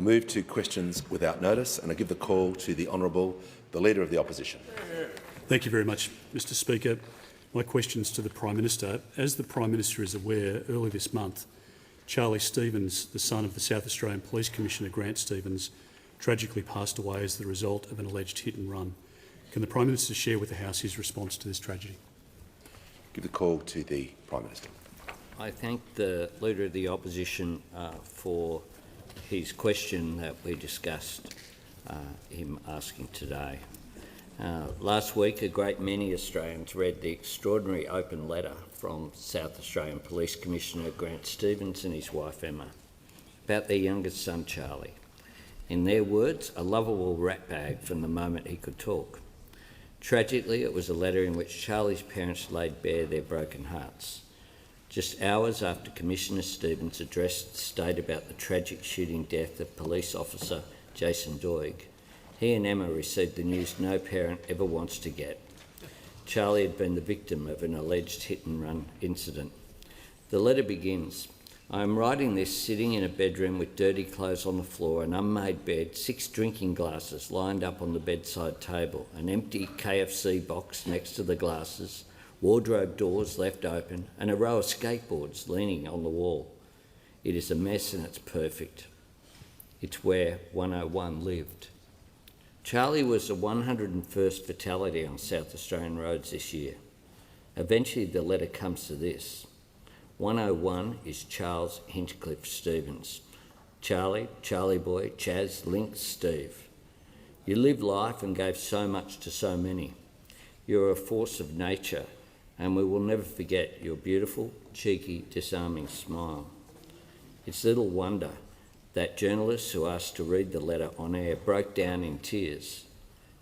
We'll move to questions without notice, and I give the call to the Honourable, the Leader of the Opposition. Thank you very much, Mr Speaker. My question's to the Prime Minister. As the Prime Minister is aware, early this month, Charlie Stevens, the son of the South Australian Police Commissioner Grant Stevens, tragically passed away as the result of an alleged hit and run. Can the Prime Minister share with the House his response to this tragedy? Give the call to the Prime Minister. I thank the Leader of the Opposition for his question that we discussed him asking today. Last week, a great many Australians read the extraordinary open letter from South Australian Police Commissioner Grant Stevens and his wife Emma about their youngest son Charlie. In their words, a lovable ratbag from the moment he could talk. Tragically, it was a letter in which Charlie's parents laid bare their broken hearts. Just hours after Commissioner Stevens addressed the state about the tragic shooting death of police officer Jason Doig, he and Emma received the news no parent ever wants to get. Charlie had been the victim of an alleged hit-and-run incident. The letter begins, "I am writing this sitting in a bedroom with dirty clothes on the floor, an unmade bed, 6 drinking glasses lined up on the bedside table, an empty KFC box next to the glasses, wardrobe doors left open, and a row of skateboards leaning on the wall. It is a mess and it's perfect. It's where 101 lived." Charlie was the 101st fatality on South Australian roads this year. Eventually the letter comes to this. 101 is Charles Hinchcliffe Stevens. Charlie, Charlie boy, Chaz, Link, Steve. You lived life and gave so much to so many. You're a force of nature, and we will never forget your beautiful, cheeky, disarming smile. It's little wonder that journalists who asked to read the letter on air broke down in tears.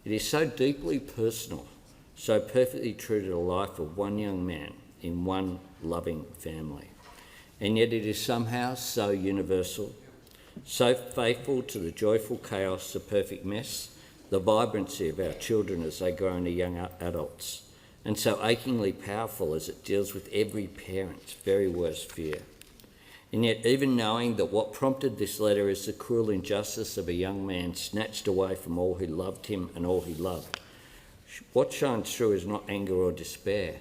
It is so deeply personal, so perfectly true to the life of one young man in one loving family. And yet it is somehow so universal, so faithful to the joyful chaos, the perfect mess, the vibrancy of our children as they grow into young adults, and so achingly powerful as it deals with every parent's very worst fear. And yet, even knowing that what prompted this letter is the cruel injustice of a young man snatched away from all who loved him and all he loved, what shines through is not anger or despair.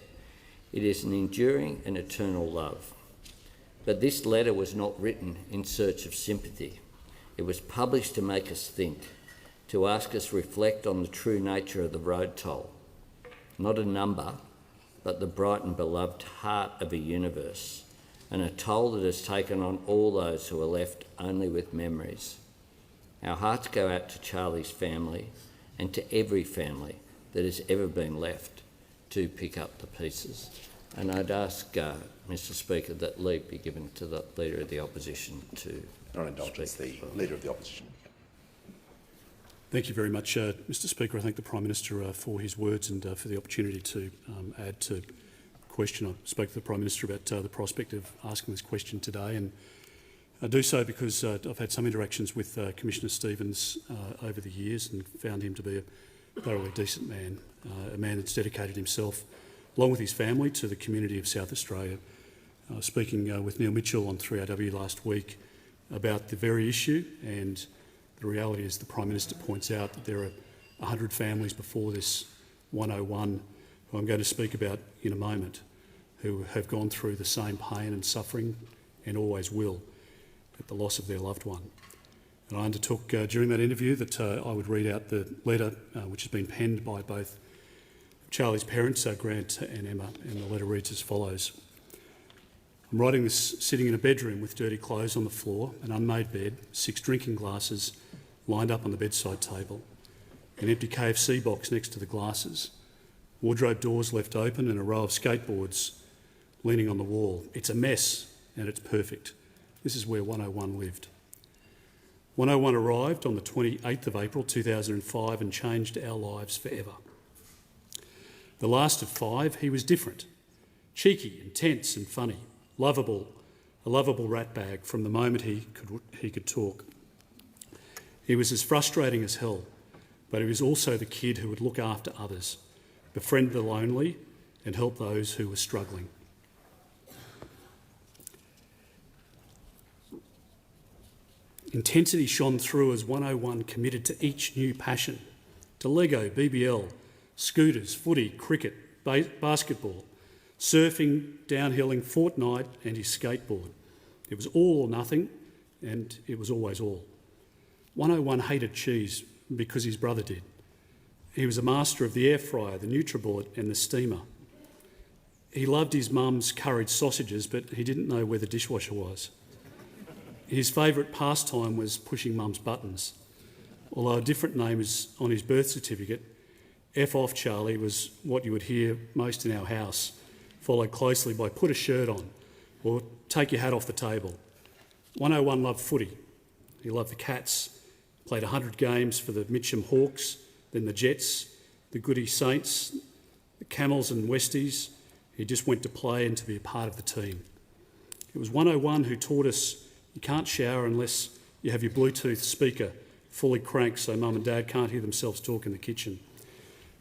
It is an enduring and eternal love. But this letter was not written in search of sympathy. It was published to make us think, to ask us reflect on the true nature of the road toll. Not a number, but the bright and beloved heart of a universe, and a toll that has taken on all those who are left only with memories. Our hearts go out to Charlie's family and to every family that has ever been left to pick up the pieces. And I'd ask, Mr Speaker, that leave be given to the Leader of the Opposition to Indulgence, the Leader of the Opposition. Thank you very much, Mr Speaker. I thank the Prime Minister for his words and for the opportunity to add to the question. I spoke to the Prime Minister about the prospect of asking this question today, and I do so because I've had some interactions with Commissioner Stevens over the years and found him to be a thoroughly decent man, a man that's dedicated himself, along with his family, to the community of South Australia. I was speaking with Neil Mitchell on 3AW last week about the very issue, and the reality is the Prime Minister points out that there are 100 families before this 101 who I'm going to speak about in a moment, who have gone through the same pain and suffering and always will at the loss of their loved one. And I undertook during that interview that I would read out the letter which has been penned by both Charlie's parents, Grant and Emma, and the letter reads as follows. I'm writing this sitting in a bedroom with dirty clothes on the floor, an unmade bed, 6 drinking glasses lined up on the bedside table, an empty KFC box next to the glasses, wardrobe doors left open and a row of skateboards leaning on the wall. It's a mess and it's perfect. This is where 101 lived. 101 arrived on the 28th of April 2005 and changed our lives forever. The last of 5, he was different. Cheeky, intense and funny, lovable, a lovable ratbag from the moment he could talk. He was as frustrating as hell, but he was also the kid who would look after others, befriend the lonely and help those who were struggling. Intensity shone through as 101 committed to each new passion, to Lego, BBL, scooters, footy, cricket, basketball, surfing, downhilling, Fortnite and his skateboard. It was all or nothing, and it was always all. 101 hated cheese because his brother did. He was a master of the air fryer, the NutriBullet and the steamer. He loved his mum's curried sausages, but he didn't know where the dishwasher was. His favourite pastime was pushing mum's buttons. Although a different name is on his birth certificate, F off Charlie was what you would hear most in our house, followed closely by put a shirt on or take your hat off the table. 101 loved footy. He loved the Cats, played 100 games for the Mitcham Hawks, then the Jets, the Goody Saints, the Camels and Westies. He just went to play and to be a part of the team. It was 101 who taught us you can't shower unless you have your Bluetooth speaker fully cranked so mum and dad can't hear themselves talk in the kitchen.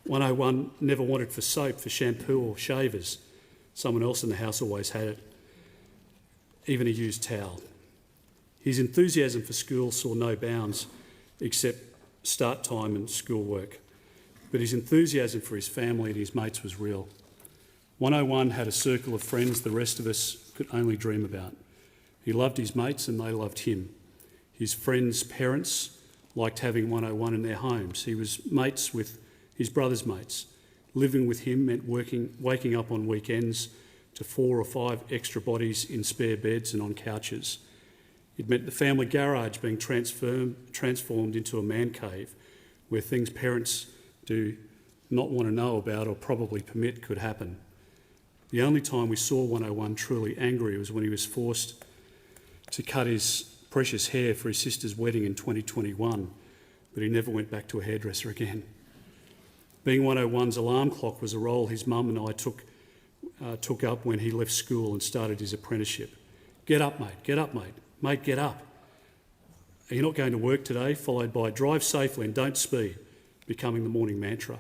101 never wanted for soap, for shampoo or shavers. Someone else in the house always had it. Even a used towel. His enthusiasm for school saw no bounds except start time and schoolwork. But his enthusiasm for his family and his mates was real. 101 had a circle of friends the rest of us could only dream about. He loved his mates and they loved him. His friends' parents liked having 101 in their homes. He was mates with his brother's mates. Living with him meant waking up on weekends to 4 or 5 extra bodies in spare beds and on couches. It meant the family garage being transformed into a man cave where things parents do not want to know about or probably permit could happen. The only time we saw 101 truly angry was when he was forced to cut his precious hair for his sister's wedding in 2021, but he never went back to a hairdresser again. Being 101's alarm clock was a role his mum and I took up when he left school and started his apprenticeship. Get up, mate, get up, mate. Mate, get up. Are you not going to work today? Followed by drive safely and don't speed, becoming the morning mantra.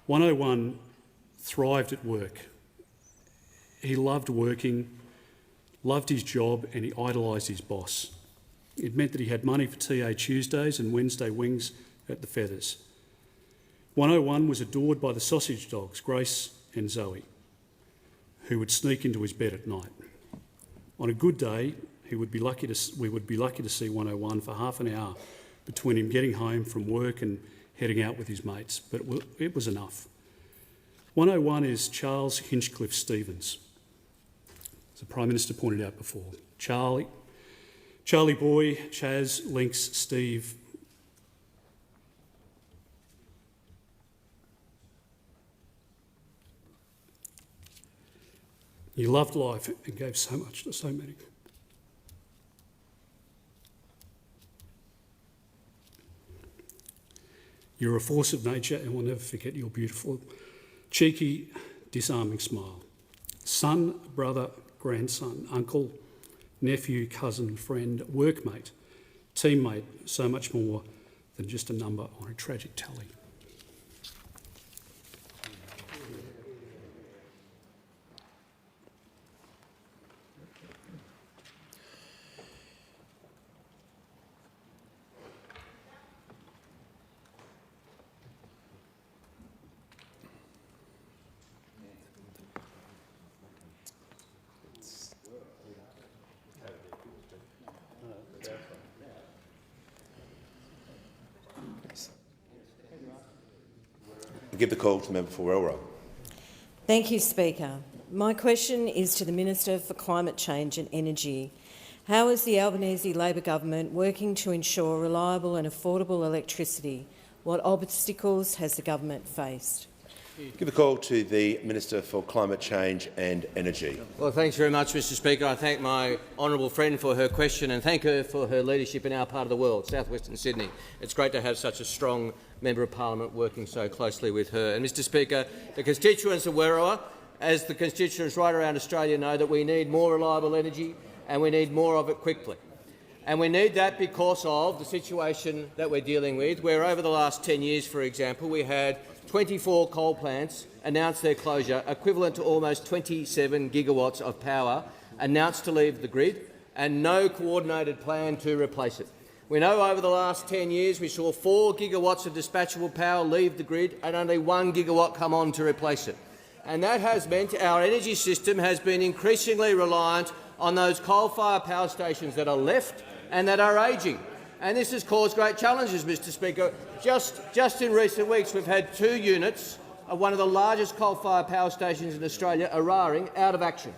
101 thrived at work. He loved working, loved his job and he idolised his boss. It meant that he had money for TA Tuesdays and Wednesday wings at the Feathers. 101 was adored by the sausage dogs, Grace and Zoe, who would sneak into his bed at night. On a good day, we would be lucky to see 101 for half an hour between him getting home from work and heading out with his mates, but it was enough. 101 is Charles Hinchcliffe Stevens. As the Prime Minister pointed out before, Charlie Boy, Chaz, Lynx, Steve. You loved life and gave so much to so many. You're a force of nature and we'll never forget your beautiful, cheeky, disarming smile. Son, brother, grandson, uncle, nephew, cousin, friend, workmate, teammate, so much more than just a number on a tragic tally. I give the call to the member for Wellrow. Thank you, Speaker. My question is to the Minister for Climate Change and Energy. How is the Albanese Labor government working to ensure reliable and affordable electricity? What obstacles has the government faced? Give the call to the Minister for Climate Change and Energy. Well, thanks very much, Mr Speaker. I thank my honourable friend for her question and thank her for her leadership in our part of the world, south-western Sydney. It's great to have such a strong Member of Parliament working so closely with her. And, Mr Speaker, the constituents of Werriwa, as the constituents right around Australia know, that we need more reliable energy and we need more of it quickly. And we need that because of the situation that we're dealing with, where over the last 10 years, for example, we had 24 coal plants announce their closure, equivalent to almost 27 gigawatts of power announced to leave the grid, and no coordinated plan to replace it. We know over the last 10 years we saw 4 gigawatts of dispatchable power leave the grid and only 1 gigawatt come on to replace it. And that has meant our energy system has been increasingly reliant on those coal-fired power stations that are left and that are ageing. And this has caused great challenges, Mr Speaker. Just in recent weeks we've had 2 units of one of the largest coal-fired power stations in Australia, Eraring, out of action.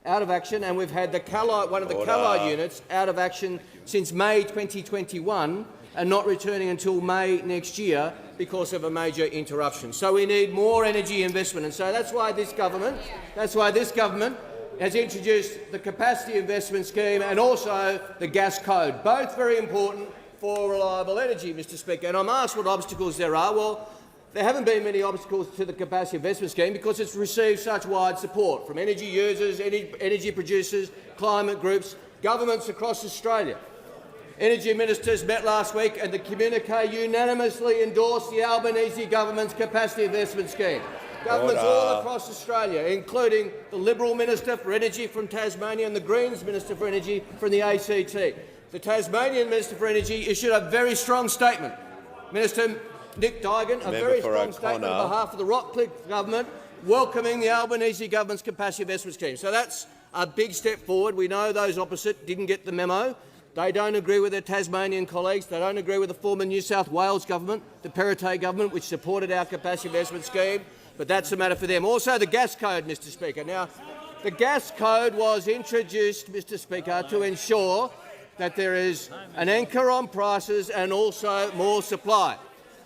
And we've had one of the Callide units out of action since May 2021 and not returning until May next year because of a major interruption. So we need more energy investment, and so that's why this government has introduced the Capacity Investment Scheme and also the Gas Code, both very important for reliable energy, Mr Speaker. And I'm asked what obstacles there are. Well, there haven't been many obstacles to the Capacity Investment Scheme because it's received such wide support from energy users, energy producers, climate groups, governments across Australia. Energy ministers met last week and the communique unanimously endorsed the Albanese government's Capacity Investment Scheme. Governments all across Australia, including the Liberal Minister for Energy from Tasmania and the Greens Minister for Energy from the ACT. The Tasmanian Minister for Energy issued a very strong statement. Minister Nick Daigan, a very strong statement on behalf of the Rockcliffe government, welcoming the Albanese government's Capacity Investment Scheme. So that's a big step forward. We know those opposite didn't get the memo. They don't agree with their Tasmanian colleagues. They don't agree with the former New South Wales government, the Perrottet government, which supported our Capacity Investment Scheme. But that's a matter for them. Also the Gas Code, Mr Speaker. Now, the Gas Code was introduced, Mr Speaker, to ensure that there is an anchor on prices and also more supply.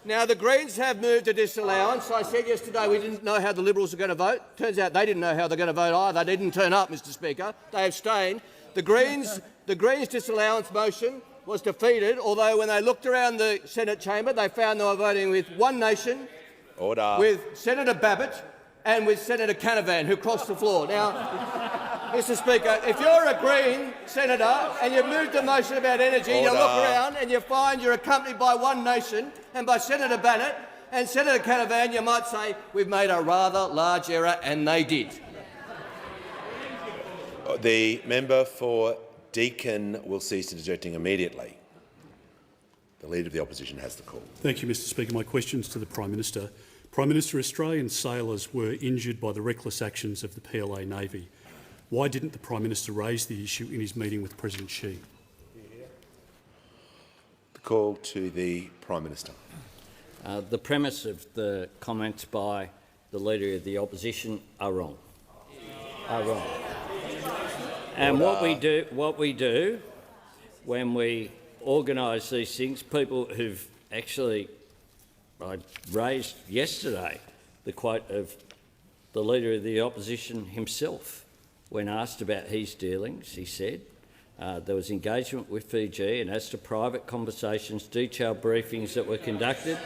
Now, the Greens have moved a disallowance. I said yesterday we didn't know how the Liberals were going to vote. Turns out they didn't know how they're going to vote either. They didn't turn up, Mr Speaker. They abstained. The Greens' disallowance motion was defeated, although when they looked around the Senate chamber, they found they were voting with One Nation, with Senator Babbitt and with Senator Canavan, who crossed the floor. Now, Mr Speaker, if you're a Green senator and you've moved a motion about energy, you look around and you find you're accompanied by One Nation and by Senator Babbitt and Senator Canavan, you might say we've made a rather large error, and they did. The member for Deakin will cease interjecting immediately. The Leader of the Opposition has the call. Thank you, Mr Speaker. My question is to the Prime Minister. Prime Minister, Australian sailors were injured by the reckless actions of the PLA Navy. Why didn't the Prime Minister raise the issue in his meeting with President Xi? The call to the Prime Minister. The premise of the comments by the Leader of the Opposition are wrong. And what we do when we organise these things, people who've actually, I raised yesterday the quote of the Leader of the Opposition himself when asked about his dealings. He said there was engagement with Fiji, and as to private conversations, detailed briefings that were conducted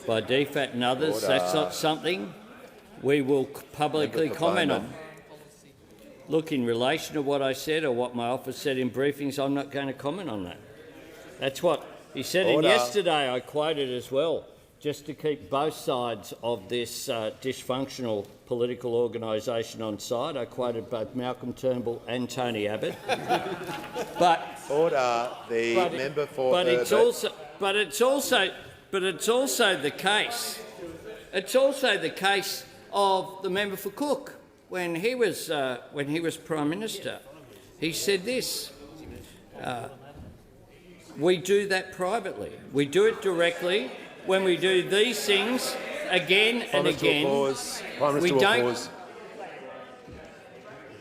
by DFAT and others, that's not something we will publicly comment on. Look, in relation to what I said or what my office said in briefings, I'm not going to comment on that. That's what he said. And yesterday I quoted as well, just to keep both sides of this dysfunctional political organisation on side. I quoted both Malcolm Turnbull and Tony Abbott. But it's also the case. It's also the case of the member for Cook. When he was Prime Minister, he said this: we do that privately. We do it directly. When we do these things again and again, we don't.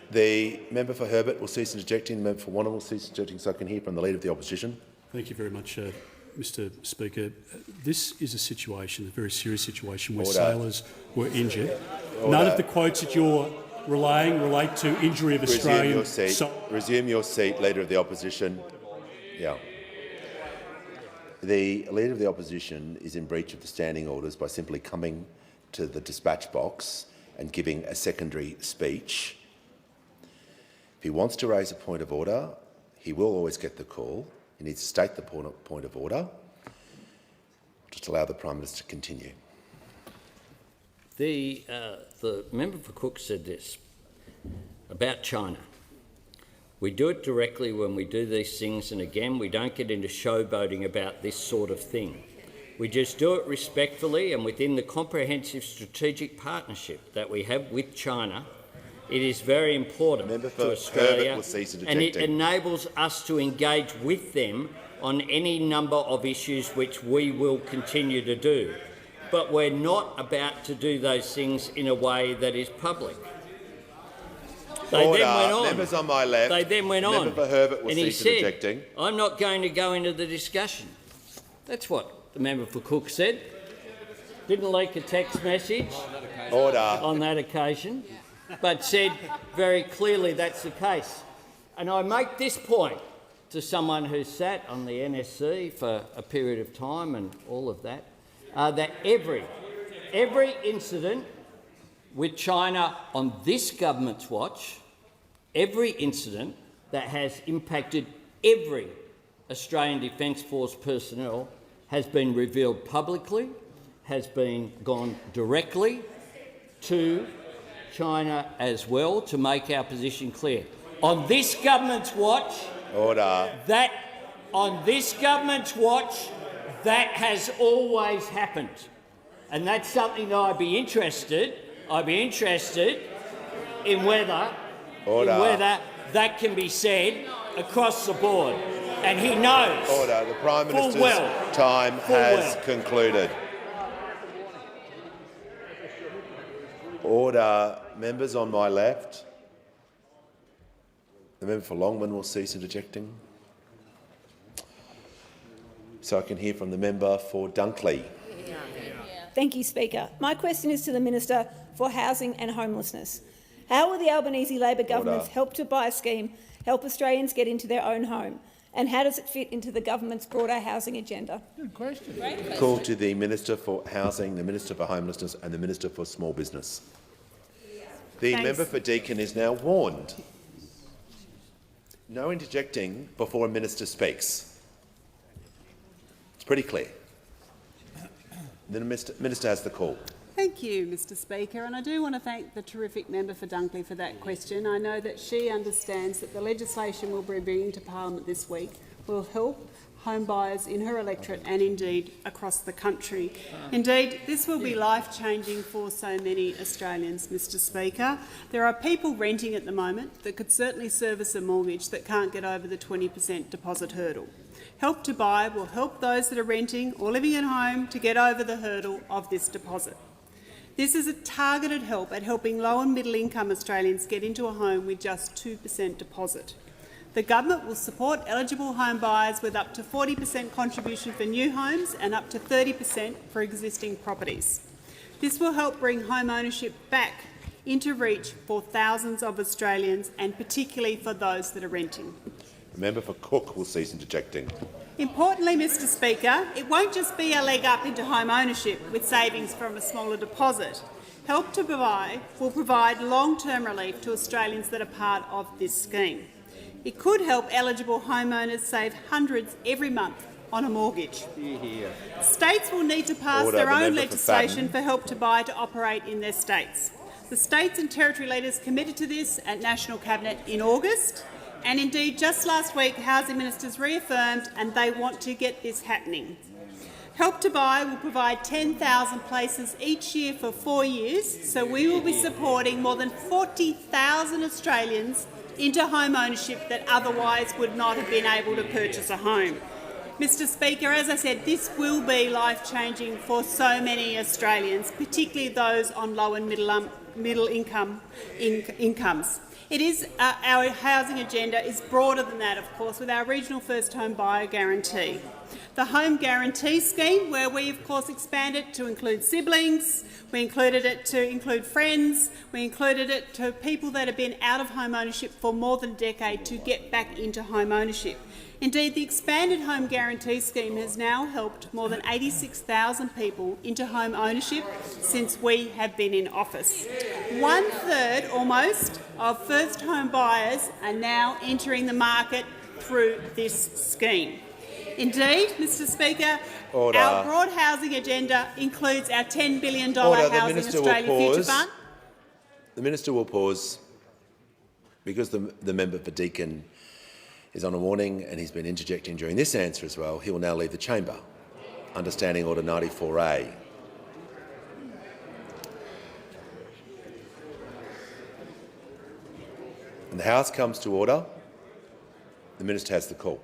The member for Herbert will cease interjecting. The member for Wannon will cease interjecting, so I can hear from the Leader of the Opposition. Thank you very much, Mr Speaker. This is a situation, a very serious situation, where sailors were injured. None of the quotes that you're relaying relate to injury of Australian. Resume your seat, Leader of the Opposition. Yeah. The Leader of the Opposition is in breach of the standing orders by simply coming to the dispatch box and giving a secondary speech. If he wants to raise a point of order, he will always get the call. He needs to state the point of order. Just allow the Prime Minister to continue. The member for Cook said this about China. We do it directly when we do these things, and again, we don't get into showboating about this sort of thing. We just do it respectfully and within the comprehensive strategic partnership that we have with China. It is very important Member for to Australia, Herbert will cease and it interjecting. enables us to engage with them on any number of issues, which we will continue to do. But we're not about to do those things in a way that is public. They Order. then went on. Members on my left. They then went on. Member for Herbert will and he cease said, interjecting. I'm not going to go into the discussion. That's what the member for Cook said. Didn't leak a text message Order. on that occasion, but said very clearly that's the case. And I make this point to someone who sat on the NSC for a period of time and all of that, that every incident with China on this government's watch, every incident that has impacted every Australian Defence Force personnel has been revealed publicly, has been gone directly to China as well to make our position clear. On this government's watch, Order. that has always happened, and that's something that I'd be interested in whether that can be said across the board. And he knows. Order. The Prime Full Minister's well. time Full has well. concluded. Order. Members on my left. The member for Longman will cease interjecting. So I can hear from the member for Dunkley. Thank you, Speaker. My question is to the Minister for Housing and Homelessness. How will the Albanese Labor government's Help to Buy scheme help Australians get into their own home? And how does it fit into the government's broader housing agenda? Good question. Call to the Minister for Housing, the Minister for Homelessness and the Minister for Small Business. The Thanks. member for Deakin is now warned. No interjecting before a minister speaks. It's pretty clear. The minister has the call. Thank you, Mr Speaker, and I do want to thank the terrific member for Dunkley for that question. I know that she understands that the legislation we'll be bringing to Parliament this week will help home buyers in her electorate and indeed across the country. Indeed, this will be life-changing for so many Australians, Mr Speaker. There are people renting at the moment that could certainly service a mortgage that can't get over the 20% deposit hurdle. Help to Buy will help those that are renting or living at home to get over the hurdle of this deposit. This is a targeted help at helping low and middle income Australians get into a home with just 2% deposit. The government will support eligible home buyers with up to 40% contribution for new homes and up to 30% for existing properties. This will help bring home ownership back into reach for thousands of Australians, and particularly for those that are renting. The member for Cook will cease interjecting. Importantly, Mr Speaker, it won't just be a leg up into home ownership with savings from a smaller deposit. Help to Buy will provide long-term relief to Australians that are part of this scheme. It could help eligible homeowners save hundreds every month on a mortgage. States will need to pass their own legislation for Help to Buy to operate in their states. The states and territory leaders committed to this at National Cabinet in August, and indeed just last week housing ministers reaffirmed and they want to get this happening. Help to Buy will provide 10,000 places each year for 4 years, so we will be supporting more than 40,000 Australians into home ownership that otherwise would not have been able to purchase a home. Mr Speaker, as I said, this will be life-changing for so many Australians, particularly those on low and middle incomes. It is our housing agenda is broader than that, of course, with our regional first home buyer guarantee. The home guarantee scheme, where we of course expanded to include siblings, we included it to include friends, we included it to people that have been out of home ownership for more than a decade to get back into home ownership. Indeed, the expanded home guarantee scheme has now helped more than 86,000 people into home ownership since we have been in office. 1/3 almost of first home buyers are now entering the market through this scheme. Indeed, Mr Speaker, our broad housing agenda includes our $10 billion Housing Australia Future Fund. The minister will pause. Because the member for Deakin is on a warning and he's been interjecting during this answer as well, he will now leave the chamber under Standing Order 94A. And the House comes to order. The Minister has the call.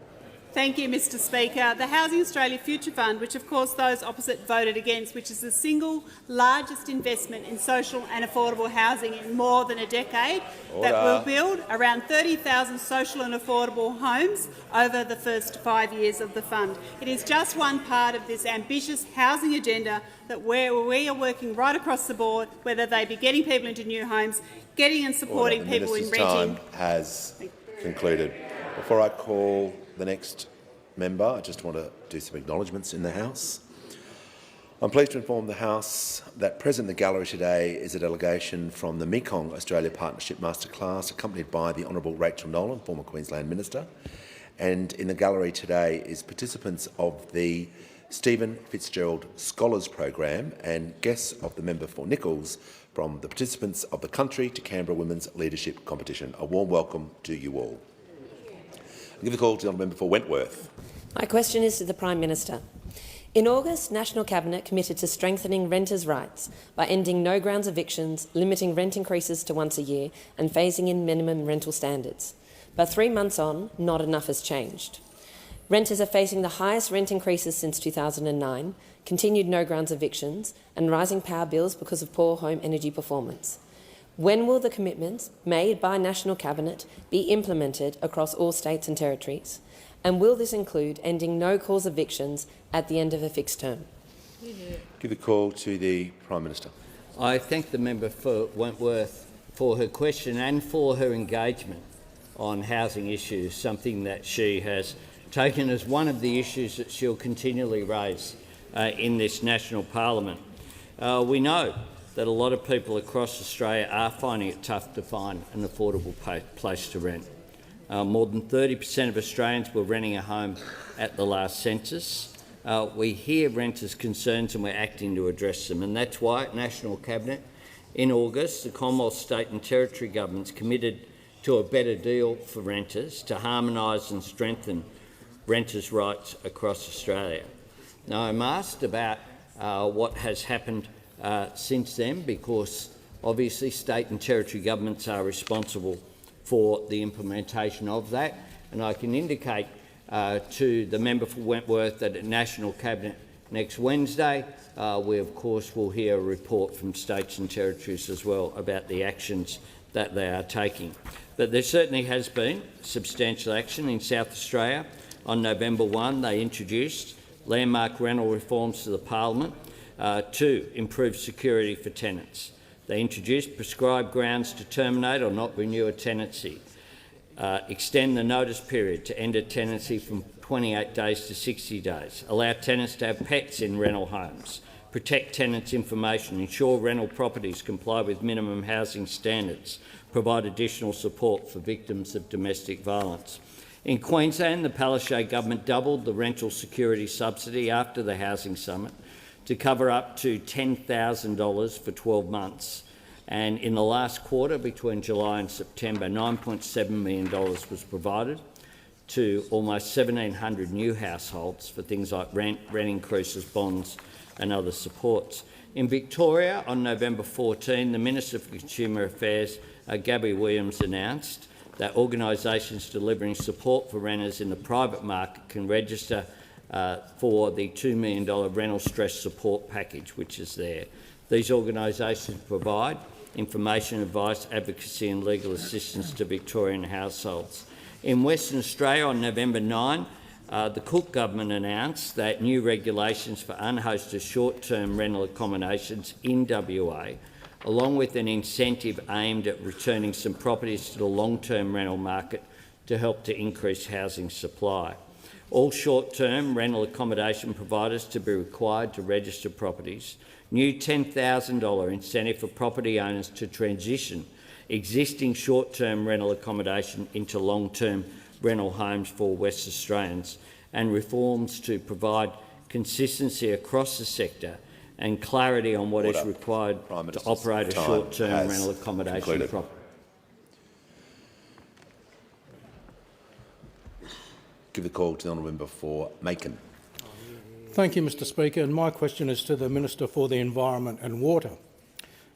Thank you, Mr Speaker. The Housing Australia Future Fund, which of course those opposite voted against, which is the single largest investment in social and affordable housing in more than a decade, that will build around 30,000 social and affordable homes over the first 5 years of the fund. It is just one part of this ambitious housing agenda that we are working right across the board, whether they be getting people into new homes, getting and supporting people in renting. The Minister's time has concluded. Before I call the next member, I just want to do some acknowledgements in the House. I'm pleased to inform the House that present in the gallery today is a delegation from the Mekong Australia Partnership Masterclass, accompanied by the Honourable Rachel Nolan, former Queensland Minister. And in the gallery today is participants of the Stephen Fitzgerald Scholars Program and guests of the member for Nichols from the participants of the Country to Canberra Women's Leadership Competition. A warm welcome to you all. I'll give the call to the honourable member for Wentworth. My question is to the Prime Minister. In August, National Cabinet committed to strengthening renters' rights by ending no-grounds evictions, limiting rent increases to once a year and phasing in minimum rental standards. But 3 months on, not enough has changed. Renters are facing the highest rent increases since 2009, continued no-grounds evictions and rising power bills because of poor home energy performance. When will the commitments made by National Cabinet be implemented across all states and territories? And will this include ending no-cause evictions at the end of a fixed term? Give the call to the Prime Minister. I thank the member for Wentworth for her question and for her engagement on housing issues, something that she has taken as one of the issues that she'll continually raise in this national parliament. We know that a lot of people across Australia are finding it tough to find an affordable place to rent. More than 30% of Australians were renting a home at the last census. We hear renters' concerns and we're acting to address them, and that's why National Cabinet in August, the Commonwealth, state and territory governments committed to a better deal for renters to harmonise and strengthen renters' rights across Australia. Now, I'm asked about what has happened since then, because obviously state and territory governments are responsible for the implementation of that, and I can indicate to the member for Wentworth that at National Cabinet next Wednesday we of course will hear a report from states and territories as well about the actions that they are taking. But there certainly has been substantial action in South Australia. On November 1 they introduced landmark rental reforms to the Parliament to improve security for tenants. They introduced prescribed grounds to terminate or not renew a tenancy, extend the notice period to end a tenancy from 28 days to 60 days, allow tenants to have pets in rental homes, protect tenants' information, ensure rental properties comply with minimum housing standards, provide additional support for victims of domestic violence. In Queensland, the Palaszczuk government doubled the rental security subsidy after the Housing Summit to cover up to $10,000 for 12 months. And in the last quarter, between July and September, $9.7 million was provided to almost 1,700 new households for things like rent increases, bonds and other supports. In Victoria, on November 14, the Minister for Consumer Affairs, Gabby Williams, announced that organisations delivering support for renters in the private market can register for the $2 million rental stress support package, which is there. These organisations provide information, advice, advocacy and legal assistance to Victorian households. In Western Australia, on November 9, the Cook government announced that new regulations for unhosted short-term rental accommodations in WA, along with an incentive aimed at returning some properties to the long-term rental market to help to increase housing supply. All short-term rental accommodation providers to be required to register properties. New $10,000 incentive for property owners to transition existing short-term rental accommodation into long-term rental homes for West Australians, and reforms to provide consistency across the sector and clarity on what is required to operate a short-term rental accommodation property. Give the call to the honourable member for Macon. Thank you, Mr Speaker, and my question is to the Minister for the Environment and Water.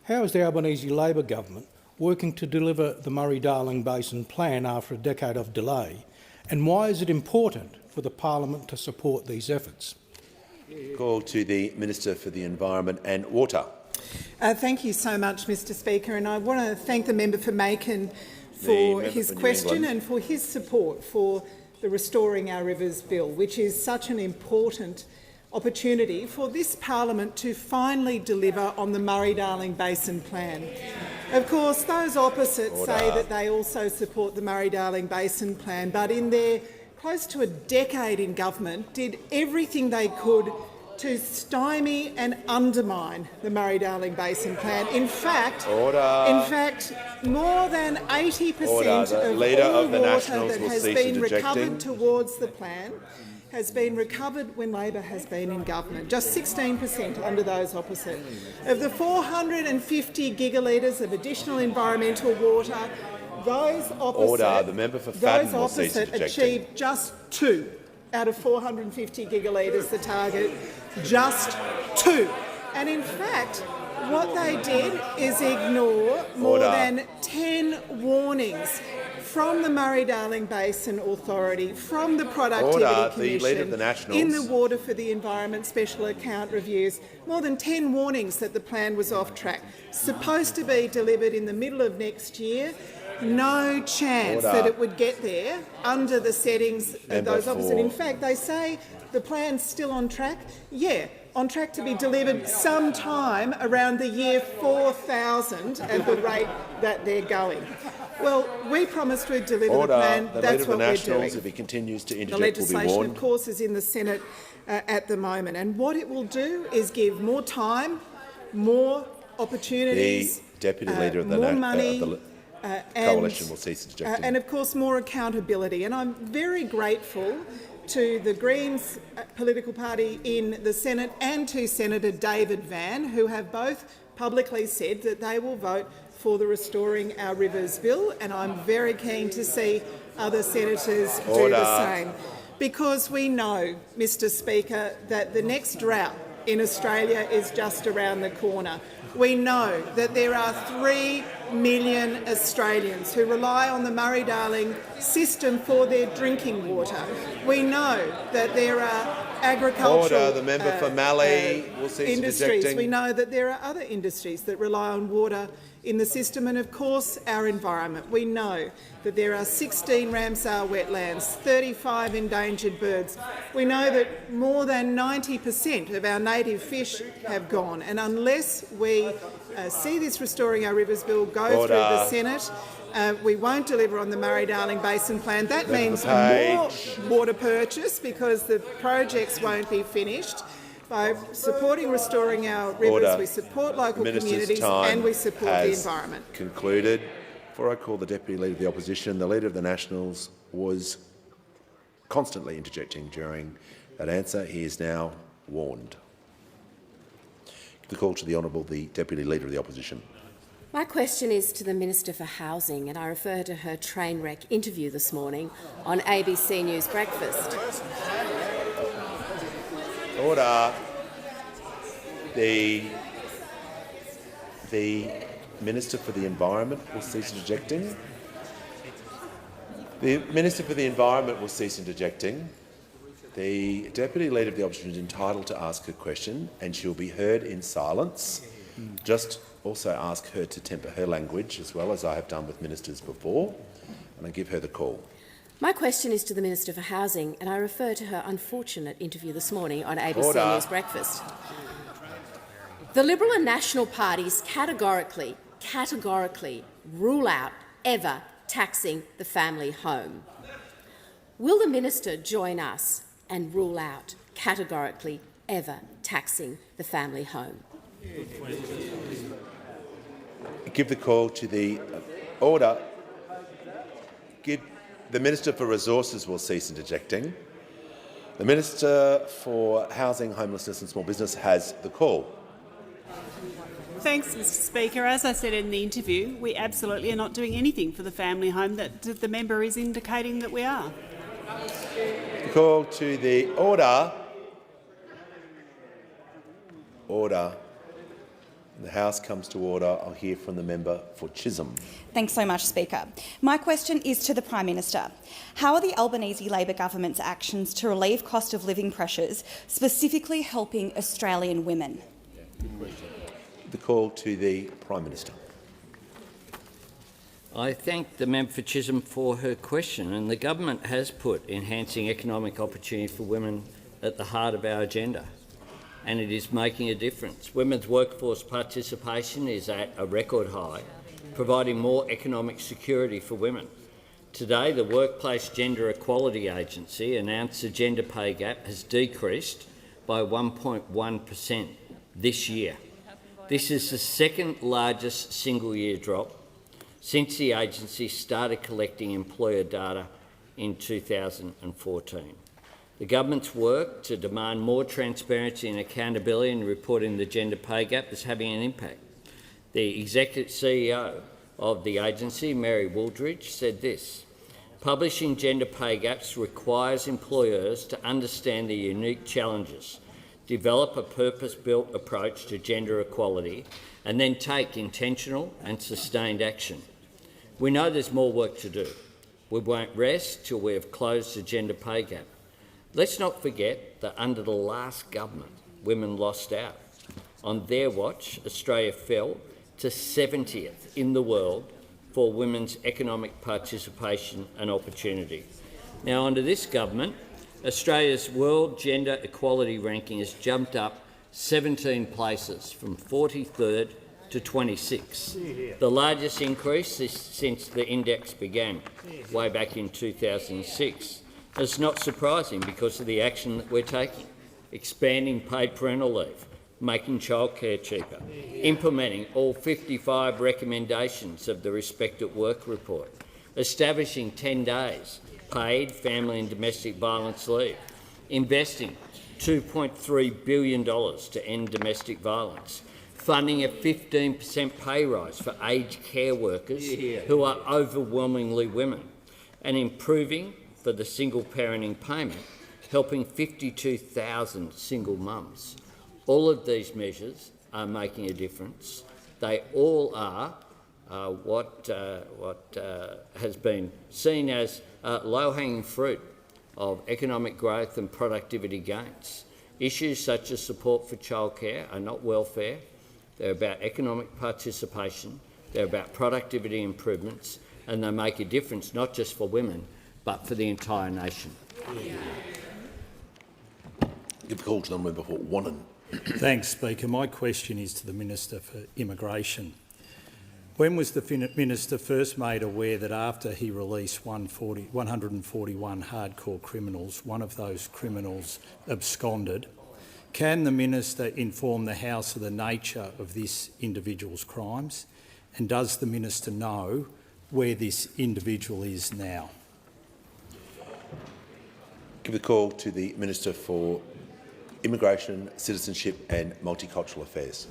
How is the Albanese Labor government working to deliver the Murray-Darling Basin Plan after a decade of delay, and why is it important for the Parliament to support these efforts? Call to the Minister for the Environment and Water. Thank you so much, Mr Speaker, and I want to thank the member for Macon for his question and for his support for the Restoring Our Rivers Bill, which is such an important opportunity for this parliament to finally deliver on the Murray-Darling Basin Plan. Of course, those opposite say that they also support the Murray-Darling Basin Plan, but in their close to a decade in government did everything they could to stymie and undermine the Murray-Darling Basin Plan. In fact, more than 80% of all water that has been recovered towards the plan has been recovered when Labor has been in government, just 16% under those opposite. Of the 450 gigalitres of additional environmental water, those opposite achieved just 2 out of 450 gigalitres, the target, just 2. And in fact, what they did is ignore more than 10 warnings from the Murray-Darling Basin Authority, from the Productivity Commission, in the Water for the Environment Special Account Reviews, more than 10 warnings that the plan was off track. Supposed to be delivered in the middle of next year. No chance that it would get there under the settings of those opposite. In fact, they say the plan's still on track. Yeah, on track to be delivered sometime around the year 4000 at the rate that they're going. Well, we promised we'd deliver the plan. That's what we're doing. If he continues to interject, the legislation, of course, is in the Senate at the moment, and what it will do is give more time, more opportunities, the Deputy Leader of the more money. Coalition will cease interjecting. And of course more accountability. And I'm very grateful to the Greens political party in the Senate and to Senator David Van, who have both publicly said that they will vote for the Restoring Our Rivers Bill, and I'm very keen to see other senators do the same. Because we know, Mr Speaker, that the next drought in Australia is just around the corner. We know that there are 3 million Australians who rely on the Murray-Darling system for their drinking water. We know that there are agricultural industries. We know that there are other industries that rely on water in the system, and of course our environment. We know that there are 16 Ramsar wetlands, 35 endangered birds. We know that more than 90% of our native fish have gone, and unless we see this Restoring Our Rivers Bill go through the Senate, we won't deliver on the Murray-Darling Basin Plan. That means more water purchase because the projects won't be finished. By supporting Restoring Our Rivers, we support local communities and we support the environment. Concluded. Before I call the Deputy Leader of the Opposition, the Leader of the Nationals was constantly interjecting during that answer. He is now warned. The call to the Honourable the Deputy Leader of the Opposition. My question is to the Minister for Housing, and I refer to her train wreck interview this morning on ABC News Breakfast. Order. The Minister for the Environment will cease interjecting. The Minister for the Environment will cease interjecting. The Deputy Leader of the Opposition is entitled to ask her question, and she will be heard in silence. Just also ask her to temper her language, as well as I have done with ministers before, and I give her the call. My question is to the Minister for Housing, and I refer to her unfortunate interview this morning on ABC News Breakfast. The Liberal and National parties categorically rule out ever taxing the family home. Will the minister join us and rule out categorically ever taxing the family home? Give the call to the order. The Minister for Resources will cease interjecting. The Minister for Housing, Homelessness and Small Business has the call. Thanks, Mr Speaker. As I said in the interview, we absolutely are not doing anything for the family home that the member is indicating that we are. Call to the order. Order. The House comes to order. I'll hear from the member for Chisholm. Thanks so much, Speaker. My question is to the Prime Minister. How are the Albanese Labor government's actions to relieve cost of living pressures specifically helping Australian women? The call to the Prime Minister. I thank the member for Chisholm for her question, and the government has put enhancing economic opportunity for women at the heart of our agenda, and it is making a difference. Women's workforce participation is at a record high, providing more economic security for women. Today, the Workplace Gender Equality Agency announced the gender pay gap has decreased by 1.1% this year. This is the second largest single-year drop since the agency started collecting employer data in 2014. The government's work to demand more transparency and accountability in reporting the gender pay gap is having an impact. The Executive CEO of the agency, Mary Wooldridge, said this: "Publishing gender pay gaps requires employers to understand the unique challenges, develop a purpose-built approach to gender equality, and then take intentional and sustained action. We know there's more work to do. We won't rest till we have closed the gender pay gap. Let's not forget that under the last government, women lost out. On their watch, Australia fell to 70th in the world for women's economic participation and opportunity. Now, under this government, Australia's World Gender Equality ranking has jumped up 17 places, from 43rd to 26, the largest increase since the index began way back in 2006. It's not surprising because of the action that we're taking: expanding paid parental leave, making childcare cheaper, implementing all 55 recommendations of the Respect at Work report, establishing 10 days paid family and domestic violence leave, investing $2.3 billion to end domestic violence, funding a 15% pay rise for aged care workers who are overwhelmingly women, and improving for the single parenting payment, helping 52,000 single mums. All of these measures are making a difference. They all are what has been seen as low-hanging fruit of economic growth and productivity gains. Issues such as support for childcare are not welfare. They're about economic participation, they're about productivity improvements, and they make a difference not just for women, but for the entire nation. Give the call to the member for Wannon. Thanks, Speaker. My question is to the Minister for Immigration. When was the Minister first made aware that after he released 141 hardcore criminals, one of those criminals absconded? Can the Minister inform the House of the nature of this individual's crimes? And does the Minister know where this individual is now? Give the call to the Minister for Immigration, Citizenship and Multicultural Affairs.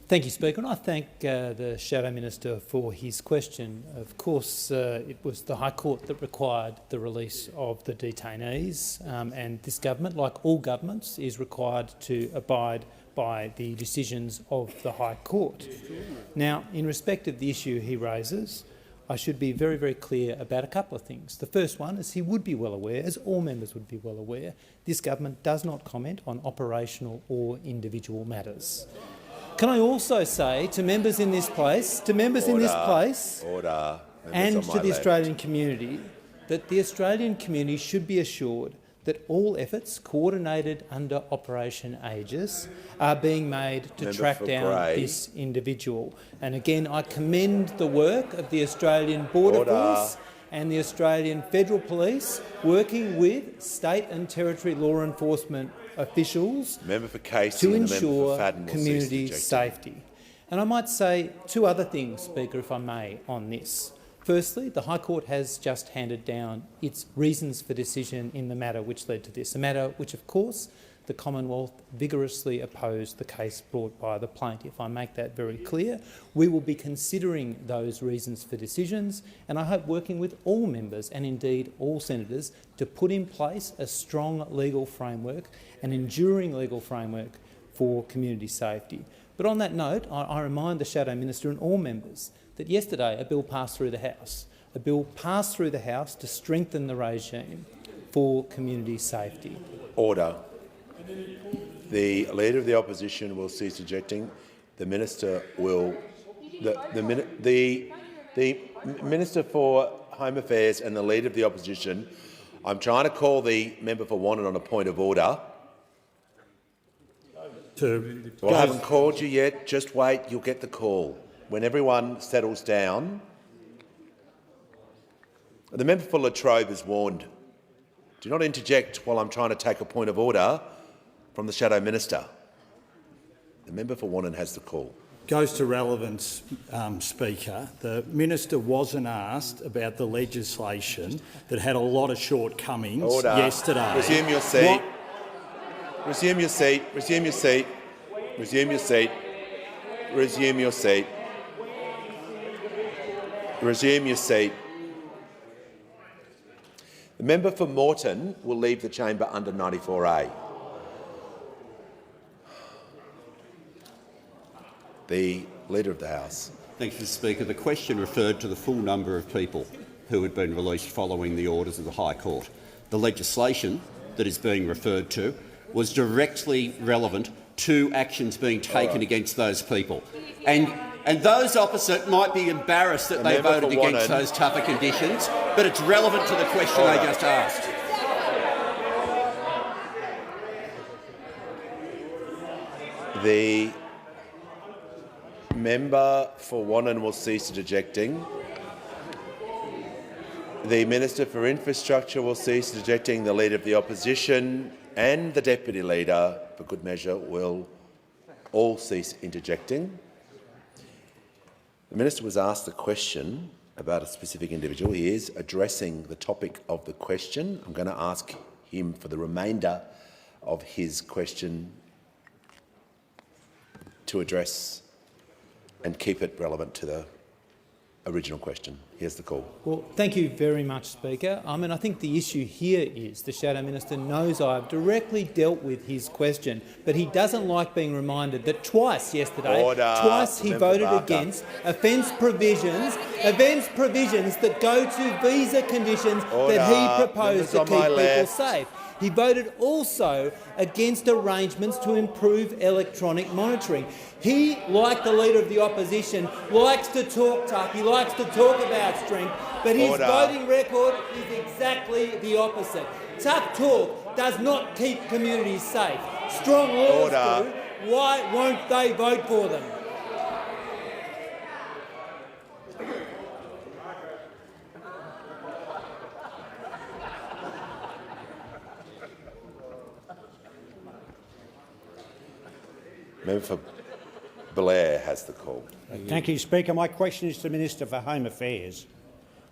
Thank you, Speaker, and I thank the Shadow Minister for his question. Of course, it was the High Court that required the release of the detainees, and this government, like all governments, is required to abide by the decisions of the High Court. Now, in respect of the issue he raises, I should be very, very clear about a couple of things. The first one is he would be well aware, as all members would be well aware, this government does not comment on operational or individual matters. Can I also say to members in this place, and to the Australian community, that the Australian community should be assured that all efforts coordinated under Operation Aegis are being made to track down this individual. And again, I commend the work of the Australian Border Force and the Australian Federal Police working with state and territory law enforcement officials to ensure community safety. And I might say two other things, Speaker, if I may, on this. Firstly, the High Court has just handed down its reasons for decision in the matter which led to this, a matter which, of course, the Commonwealth vigorously oppose the case brought by the plaintiff. I make that very clear. We will be considering those reasons for decisions, and I hope working with all members and indeed all senators to put in place a strong legal framework, an enduring legal framework for community safety. But on that note, I remind the Shadow Minister and all members that yesterday a bill passed through the House. A bill passed through the House to strengthen the regime for community safety. Order. The Leader of the Opposition will cease ejecting. The Minister will... The Minister for Home Affairs and the Leader of the Opposition, I'm trying to call the member for Wannon on a point of order. Well, I haven't called you yet. Just wait. You'll get the call. When everyone settles down... The member for Latrobe is warned. Do not interject while I'm trying to take a point of order from the Shadow Minister. The member for Wannon has the call. Goes to relevance, Speaker. The Minister wasn't asked about the legislation that had a lot of shortcomings yesterday. Resume your seat. Resume your seat. Resume your seat. Resume your seat. Resume your seat. Resume your seat. The member for Moreton will leave the chamber under 94A. The Leader of the House. Thank you, Mr. Speaker. The question referred to the full number of people who had been released following the orders of the High Court. The legislation that is being referred to was directly relevant to actions being taken against those people. And those opposite might be embarrassed that they voted against those tougher conditions, but it's relevant to the question I just asked. The member for Wannon will cease ejecting. The Minister for Infrastructure will cease ejecting. The Leader of the Opposition and the Deputy Leader, for good measure, will all cease interjecting. The Minister was asked a question about a specific individual. He is addressing the topic of the question. I'm going to ask him for the remainder of his question to address and keep it relevant to the original question. Here's the call. Well, thank you very much, Speaker. I think the issue here is the Shadow Minister knows I've directly dealt with his question, but he doesn't like being reminded that twice yesterday, twice he voted against offence provisions that go to visa conditions that he proposed to keep people safe. He voted also against arrangements to improve electronic monitoring. He, like the Leader of the Opposition, likes to talk tough, he likes to talk about strength, but his voting record is exactly the opposite. Tough talk does not keep communities safe. Strong laws do. Why won't they vote for them? Member for Blair has the call. Thank you, Speaker. My question is to the Minister for Home Affairs.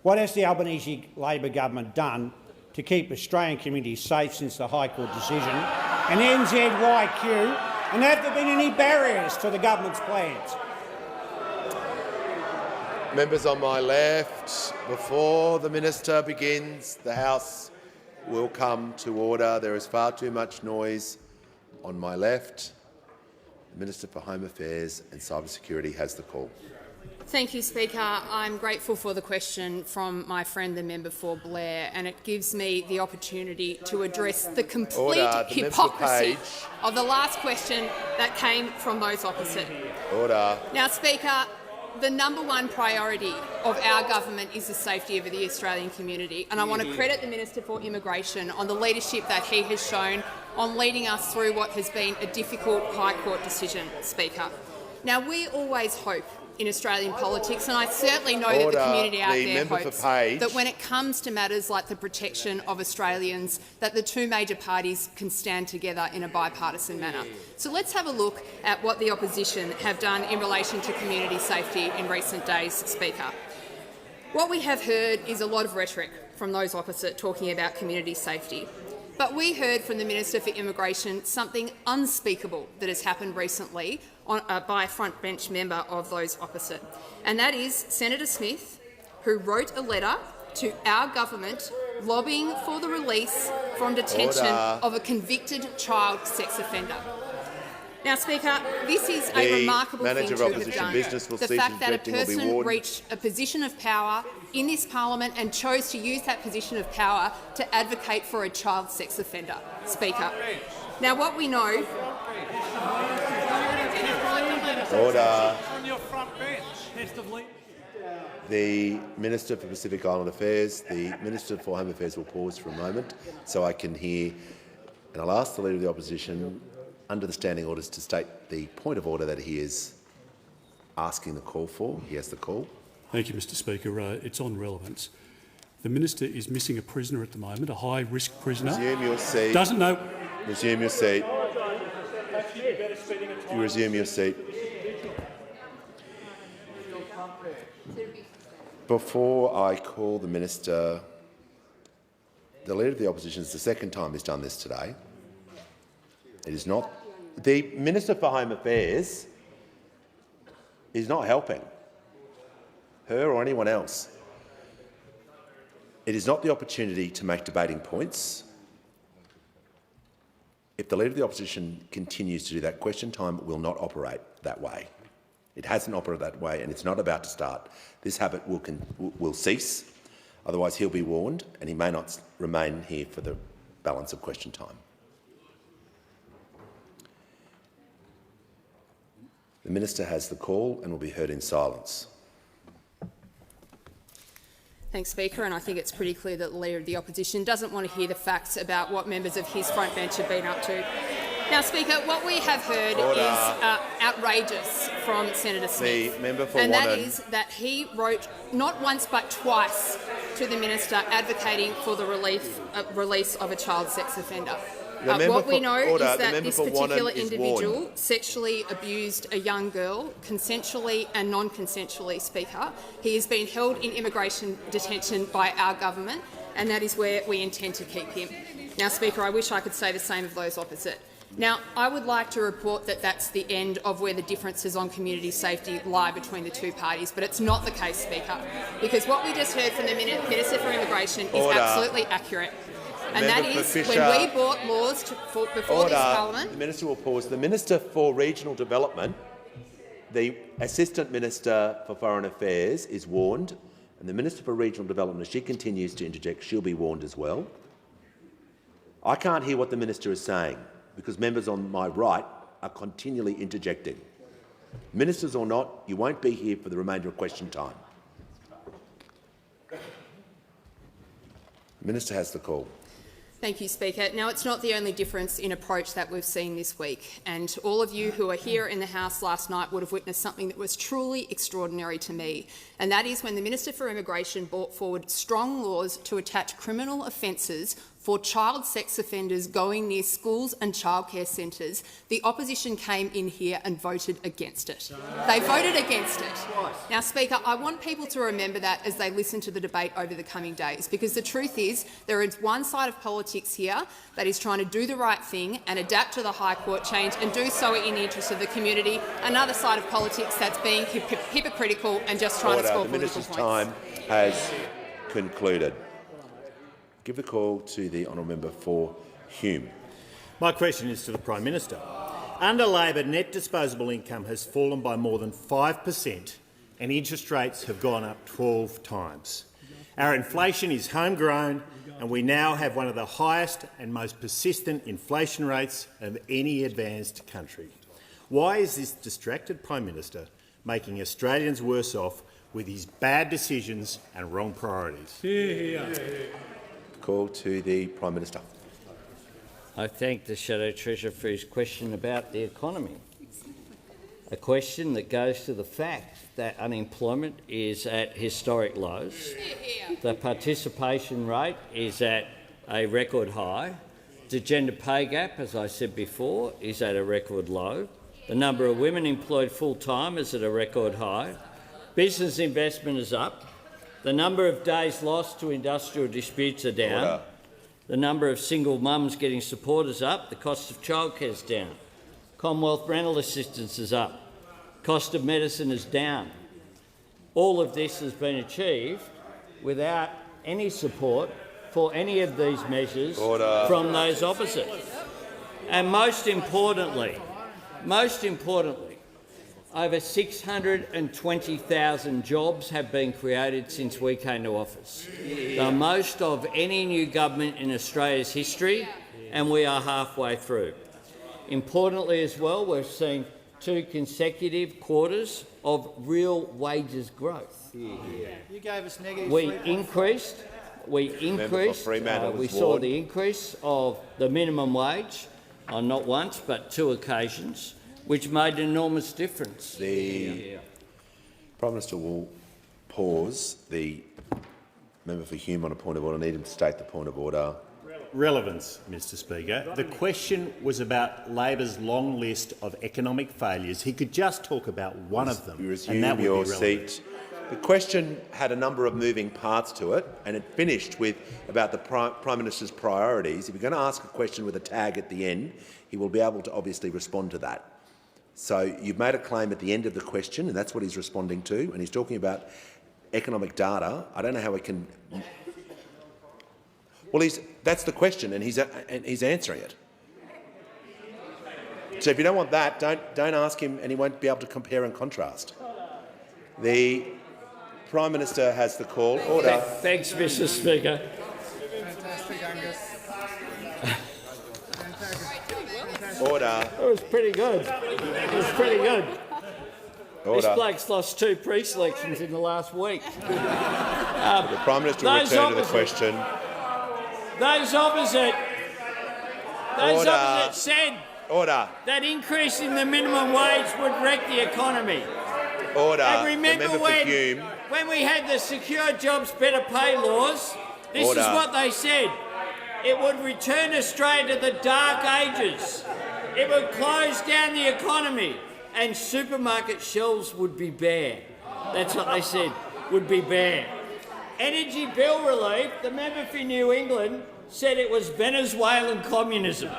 What has the Albanese Labor government done to keep Australian communities safe since the High Court decision and NZYQ, and have there been any barriers to the government's plans? Members on my left, before the Minister begins, the House will come to order. There is far too much noise on my left. The Minister for Home Affairs and Cybersecurity has the call. Thank you, Speaker. I'm grateful for the question from my friend, the member for Blair, and it gives me the opportunity to address the complete hypocrisy of the last question that came from those opposite. Order. Now, Speaker, the number one priority of our government is the safety of the Australian community, and I want to credit the Minister for Immigration on the leadership that he has shown on leading us through what has been a difficult High Court decision, Speaker. Now, we always hope in Australian politics, and I certainly know that the community out there hopes that when it comes to matters like the protection of Australians, that the two major parties can stand together in a bipartisan manner. So let's have a look at what the opposition have done in relation to community safety in recent days, Speaker. What we have heard is a lot of rhetoric from those opposite talking about community safety. But we heard from the Minister for Immigration something unspeakable that has happened recently by a front bench member of those opposite, and that is Senator Smith, who wrote a letter to our government lobbying for the release from detention of a convicted child sex offender. Now, Speaker, this is a remarkable thing to have done. The fact that a person reached a position of power in this parliament and chose to use that position of power to advocate for a child sex offender. Speaker. Now, what we know... Order. The Minister for Pacific Island Affairs, the Minister for Home Affairs will pause for a moment so I can hear, and I'll ask the Leader of the Opposition under the standing orders to state the point of order that he is asking the call for. He has the call. Thank you, Mr Speaker. It's on relevance. The Minister is missing a prisoner at the moment, a high-risk prisoner. Resume your seat. Doesn't know. Resume your seat. You resume your seat. Before I call the Minister, the Leader of the Opposition is the second time he's done this today. It is not. The Minister for Home Affairs is not helping her or anyone else. It is not the opportunity to make debating points. If the Leader of the Opposition continues to do that, question time will not operate that way. It hasn't operated that way, and it's not about to start. This habit will cease. Otherwise, he'll be warned, and he may not remain here for the balance of question time. The Minister has the call and will be heard in silence. Thanks, Speaker, and I think it's pretty clear that the Leader of the Opposition doesn't want to hear the facts about what members of his front bench have been up to. Now, Speaker, what we have heard is outrageous from Senator Smith, and that is that he wrote not once but twice to the Minister advocating for the release of a child sex offender. What we know is that this particular individual sexually abused a young girl, consensually and non-consensually, Speaker. He has been held in immigration detention by our government, and that is where we intend to keep him. Now, Speaker, I wish I could say the same of those opposite. Now, I would like to report that that's the end of where the differences on community safety lie between the two parties, but it's not the case, Speaker, because what we just heard from the Minister for Immigration is absolutely accurate. And that is, when we brought laws before this parliament... The Minister will pause. The Minister for Regional Development, the Assistant Minister for Foreign Affairs, is warned, and the Minister for Regional Development, if she continues to interject, she'll be warned as well. I can't hear what the Minister is saying because members on my right are continually interjecting. Ministers or not, you won't be here for the remainder of question time. The Minister has the call. Thank you, Speaker. Now, it's not the only difference in approach that we've seen this week, and all of you who were here in the House last night would have witnessed something that was truly extraordinary to me, and that is when the Minister for Immigration brought forward strong laws to attach criminal offences for child sex offenders going near schools and childcare centres. The opposition came in here and voted against it. They voted against it. Now, Speaker, I want people to remember that as they listen to the debate over the coming days, because the truth is there is one side of politics here that is trying to do the right thing and adapt to the High Court change and do so in the interest of the community, another side of politics that's being hypocritical and just trying to score political points. The Minister's time has concluded. Give the call to the honourable member for Hume. My question is to the Prime Minister. Under Labor, net disposable income has fallen by more than 5% and interest rates have gone up 12 times. Our inflation is homegrown and we now have one of the highest and most persistent inflation rates of any advanced country. Why is this distracted Prime Minister making Australians worse off with his bad decisions and wrong priorities? Call to the Prime Minister. I thank the Shadow Treasurer for his question about the economy, a question that goes to the fact that unemployment is at historic lows, the participation rate is at a record high, the gender pay gap, as I said before, is at a record low, the number of women employed full-time is at a record high, business investment is up, the number of days lost to industrial disputes are down, The number of single mums getting support is up. The cost of childcare is down. Commonwealth rental assistance is up. Cost of medicine is down. All of this has been achieved without any support for any of these measures from those opposite. And most importantly, over 620,000 jobs have been created since we came to office, the most of any new government in Australia's history, and we are halfway through. Importantly as well, we're seeing 2 consecutive quarters of real wages growth. You gave us negative. We saw the increase of the minimum wage on not once but 2 occasions, which made an enormous difference. The Prime Minister will pause. The member for Hume on a point of order. I need him to state the point of order. Relevance, Mr Speaker. The question was about Labor's long list of economic failures. He could just talk about one of them, and that would be relevant. Seat. The question had a number of moving parts to it, and it finished with about the Prime Minister's priorities. If you're going to ask a question with a tag at the end, he will be able to obviously respond to that. So you've made a claim at the end of the question, and that's what he's responding to, and he's talking about economic data. I don't know how he can... Well, that's the question, and he's answering it. So if you don't want that, don't ask him, and he won't be able to compare and contrast. The Prime Minister has the call. Order. Thanks, Mr Speaker. Order. It was pretty good. Order. This bloke's lost 2 pre-selections in the last week. The Prime Minister will return to the question. Those opposite said that increase in the minimum wage would wreck the economy. Order. And remember when we had the Secure Jobs Better Pay laws, this is what they said. It would return Australia to the dark ages. It would close down the economy and supermarket shelves would be bare. That's what they said, would be bare. Energy bill relief, the member for New England said it was Venezuelan communism.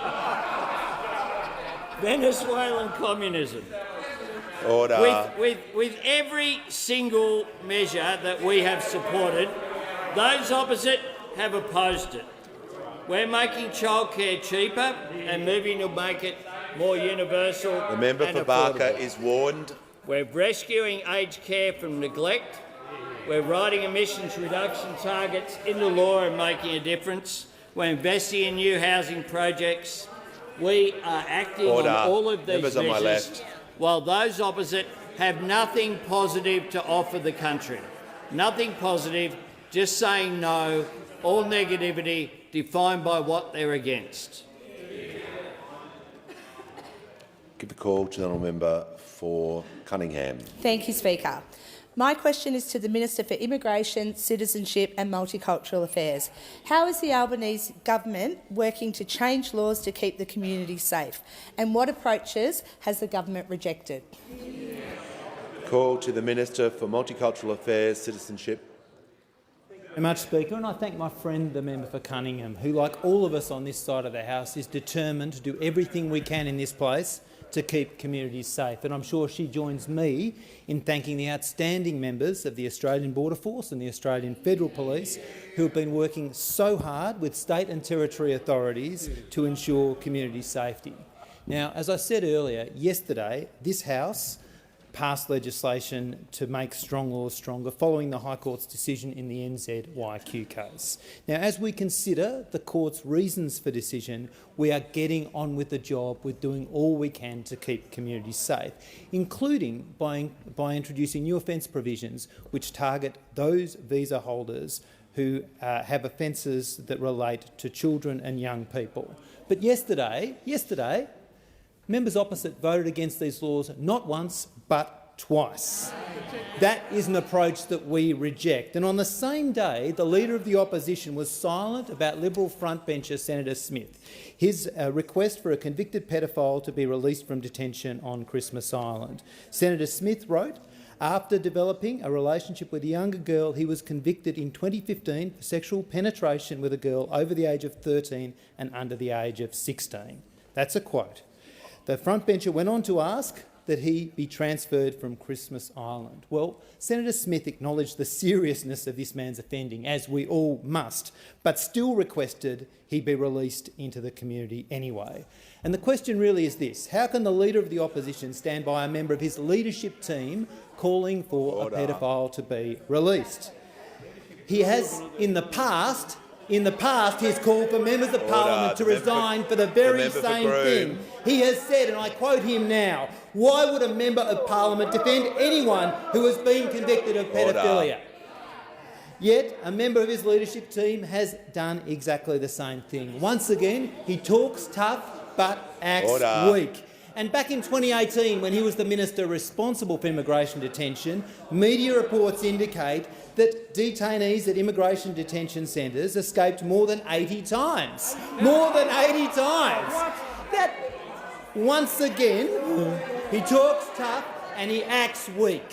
Venezuelan communism. Order. With every single measure that we have supported, those opposite have opposed it. We're making childcare cheaper and moving to make it more universal. The member and for affordable. Barker is warned. We're rescuing aged care from neglect. We're writing emissions reduction targets into law and making a difference. We're investing in new housing projects. We are acting on all of these Members measures, on my left. while those opposite have nothing positive to offer the country. Nothing positive, just saying no, all negativity defined by what they're against. Give the call to the honourable member for Cunningham. Thank you, Speaker. My question is to the Minister for Immigration, Citizenship and Multicultural Affairs. How is the Albanese government working to change laws to keep the community safe? And what approaches has the government rejected? Call to the Minister for Multicultural Affairs, Citizenship. Very much, Speaker, and I thank my friend, the member for Cunningham, who, like all of us on this side of the House, is determined to do everything we can in this place to keep communities safe. And I'm sure she joins me in thanking the outstanding members of the Australian Border Force and the Australian Federal Police who have been working so hard with state and territory authorities to ensure community safety. Now, as I said earlier, yesterday this House passed legislation to make strong laws stronger following the High Court's decision in the NZYQ case. Now, as we consider the Court's reasons for decision, we are getting on with the job with doing all we can to keep communities safe, including by introducing new offence provisions which target those visa holders who have offences that relate to children and young people. But yesterday, members opposite voted against these laws not once but twice. That is an approach that we reject. And on the same day, the Leader of the Opposition was silent about Liberal frontbencher Senator Smith, his request for a convicted pedophile to be released from detention on Christmas Island. Senator Smith wrote, After developing a relationship with a younger girl, he was convicted in 2015 for sexual penetration with a girl over the age of 13 and under the age of 16. That's a quote. The frontbencher went on to ask that he be transferred from Christmas Island. Well, Senator Smith acknowledged the seriousness of this man's offending, as we all must, but still requested he be released into the community anyway. And the question really is this: how can the Leader of the Opposition stand by a member of his leadership team calling for a paedophile to be released? He has, in the past, he's called for members of Parliament to resign for the very same thing. He has said, and I quote him now, "Why would a member of Parliament defend anyone who has been convicted of paedophilia?" Yet a member of his leadership team has done exactly the same thing. Once again, he talks tough but acts weak. And back in 2018, when he was the minister responsible for immigration detention, media reports indicate that detainees at immigration detention centres escaped more than 80 times. More than 80 times! That, once again, he talks tough and he acts weak.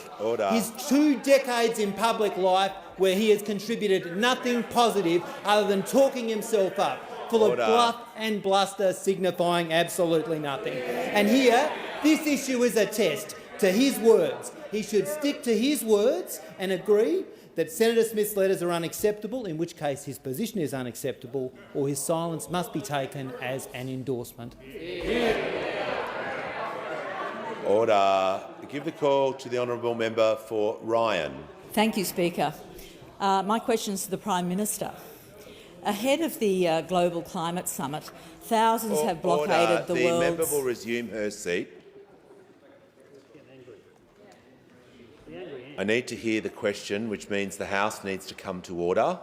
His 2 decades in public life where he has contributed nothing positive other than talking himself up, full of bluff and bluster signifying absolutely nothing. And here, this issue is a test to his words. He should stick to his words and agree that Senator Smith's letters are unacceptable, in which case his position is unacceptable, or his silence must be taken as an endorsement. Order. Give the call to the honourable member for Ryan. Thank you, Speaker. My question is to the Prime Minister. Ahead of the Global Climate Summit, thousands have blockaded the world's... The member will resume her seat. I need to hear the question, which means the House needs to come to order.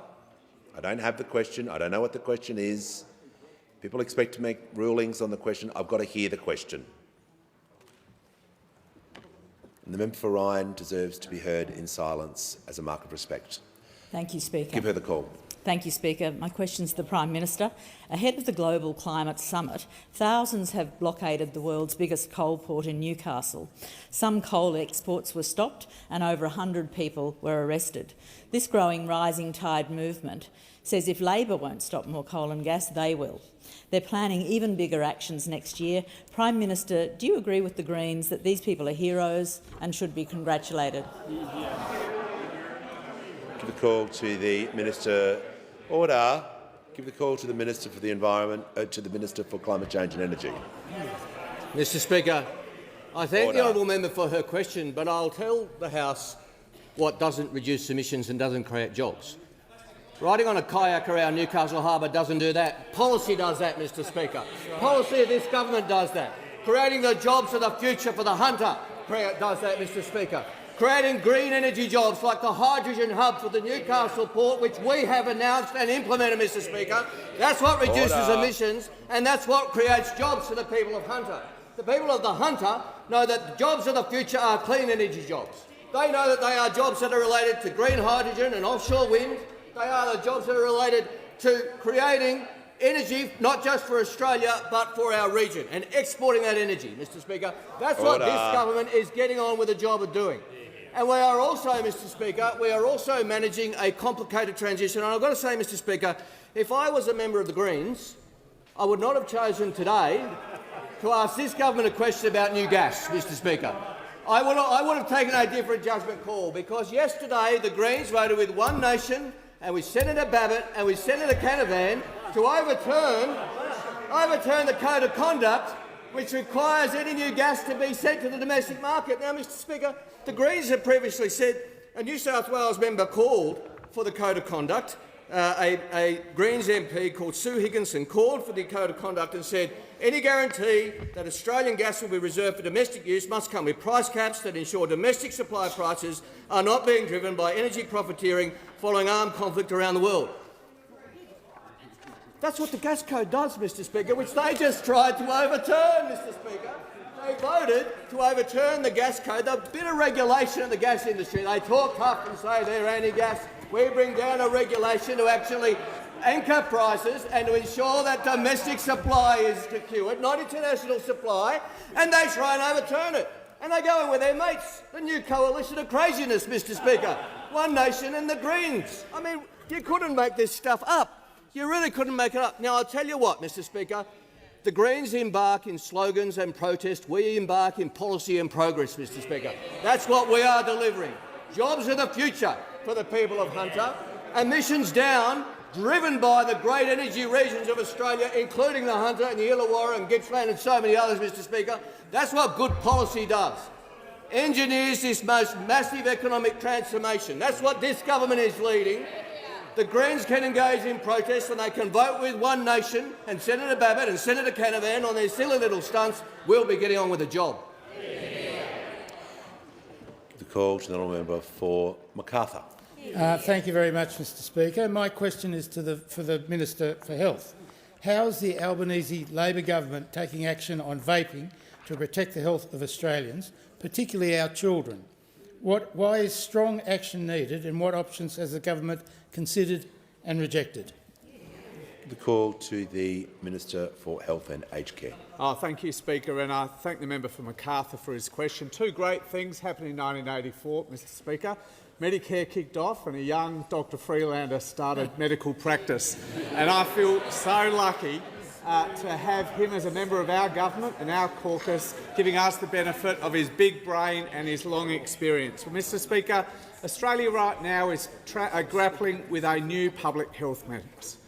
I don't have the question. I don't know what the question is. People expect to make rulings on the question. I've got to hear the question. And the member for Ryan deserves to be heard in silence as a mark of respect. Thank you, Speaker. Give her the call. Thank you, Speaker. My question is to the Prime Minister. Ahead of the Global Climate Summit, thousands have blockaded the world's biggest coal port in Newcastle. Some coal exports were stopped and over 100 people were arrested. This growing rising tide movement says if Labor won't stop more coal and gas, they will. They're planning even bigger actions next year. Prime Minister, do you agree with the Greens that these people are heroes and should be congratulated? Give the call to the Minister. Order. Give the call to the Minister for the Environment, to the Minister for Climate Change and Energy. Mr Speaker, I thank the honourable member for her question, but I'll tell the House what doesn't reduce emissions and doesn't create jobs. Riding on a kayak around Newcastle Harbour doesn't do that. Policy does that, Mr Speaker. Policy of this government does that. Creating the jobs of the future for the hunter does that, Mr Speaker. Creating green energy jobs like the hydrogen hub for the Newcastle port, which we have announced and implemented, Mr Speaker. That's what reduces emissions, and that's what creates jobs for the people of Hunter. The people of the Hunter know that the jobs of the future are clean energy jobs. They know that they are jobs that are related to green hydrogen and offshore wind. They are the jobs that are related to creating energy, not just for Australia, but for our region, and exporting that energy, Mr Speaker. That's what this government is getting on with the job of doing. And we are also, Mr Speaker, we are also managing a complicated transition. And I've got to say, Mr Speaker, if I was a member of the Greens, I would not have chosen today to ask this government a question about new gas, Mr Speaker. I would have taken a different judgment call, because yesterday the Greens voted with One Nation and with Senator Babbitt and with Senator Canavan to overturn the Code of Conduct, which requires any new gas to be sent to the domestic market. Now, Mr Speaker, the Greens have previously said a New South Wales member called for the Code of Conduct. A Greens MP called Sue Higginson called for the Code of Conduct and said any guarantee that Australian gas will be reserved for domestic use must come with price caps that ensure domestic supply prices are not being driven by energy profiteering following armed conflict around the world. That's what the gas code does, Mr Speaker, which they just tried to overturn, Mr Speaker. They voted to overturn the gas code, the bit of regulation of the gas industry. They talk tough and say they're anti-gas. We bring down a regulation to actually anchor prices and to ensure that domestic supply is secured, not international supply, and they try and overturn it. And they go in with their mates, the new coalition of craziness, Mr Speaker. One Nation and the Greens. I mean, you couldn't make this stuff up. You really couldn't make it up. Now, I'll tell you what, Mr Speaker, the Greens embark in slogans and protest. We embark in policy and progress, Mr Speaker. That's what we are delivering. Jobs are the future for the people of Hunter. Emissions down, driven by the great energy regions of Australia, including the Hunter and the Illawarra and Gippsland and so many others, Mr Speaker. That's what good policy does. Engineers this most massive economic transformation. That's what this government is leading. The Greens can engage in protest and they can vote with One Nation and Senator Babbitt and Senator Canavan on their silly little stunts. We'll be getting on with the job. The call to the honourable member for Macarthur. Thank you very much, Mr Speaker. My question is for the Minister for Health. How is the Albanese Labor government taking action on vaping to protect the health of Australians, particularly our children? Why is strong action needed, and what options has the government considered and rejected? The call to the Minister for Health and Aged Care. Thank you, Speaker, and I thank the member for Macarthur for his question. Two great things happened in 1984, Mr Speaker. Medicare kicked off and a young Dr Freelander started medical practice. And I feel so lucky to have him as a member of our government and our caucus, giving us the benefit of his big brain and his long experience. Well, Mr Speaker, Australia right now is grappling with a new public health menace.